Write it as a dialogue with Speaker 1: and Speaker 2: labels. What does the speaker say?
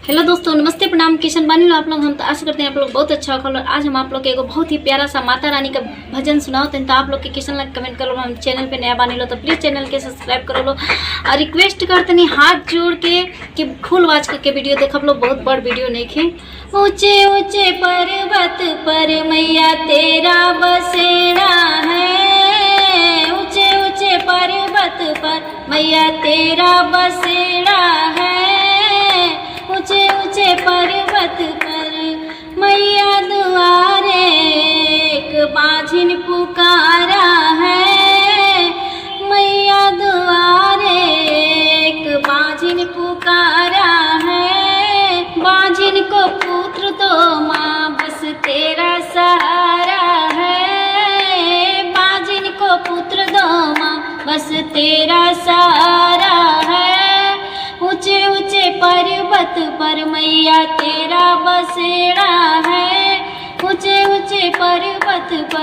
Speaker 1: Hello दोस्तों, नमस्ते, प्रणाम। किशन बानी लो आप लोग। हम तो आशा करते हैं आप लोग बहुत अच्छा होगा। और आज हम आप लोग के एगो बहुत ही प्यारा सा माता रानी का भजन सुनाओते हैं। तो आप लोग के किशन लाइक कमेंट करो। हम चैनल पे नया बानी लो तो प्लीज़ चैनल के सब्सक्राइब करो लो। और रिक्वेस्ट करते नहीं हाथ जोड़ के कि फुल वॉच करके वीडियो देख। आप लोग बहुत बड़ वीडियो नहीं खे। ऊंचे ऊंचे पर्वत पर मैया तेरा बसेरा है। ऊंचे ऊंचे पर्वत पर मैया तेरा बसेरा है। ऊंचे ऊंचे पर्वत पर मैया दुआरे एक बाझिन पुकारा है। मैया दुआरे एक बाझिन पुकारा है। बाझिन को पुत्र दो माँ बस तेरा सहारा है। बाझिन को पुत्र दो माँ बस तेरा सहारा है। ऊंचे ऊंचे पर्वत पर मैया तेरा बसेरा है। ऊंचे ऊंचे पर्वत पर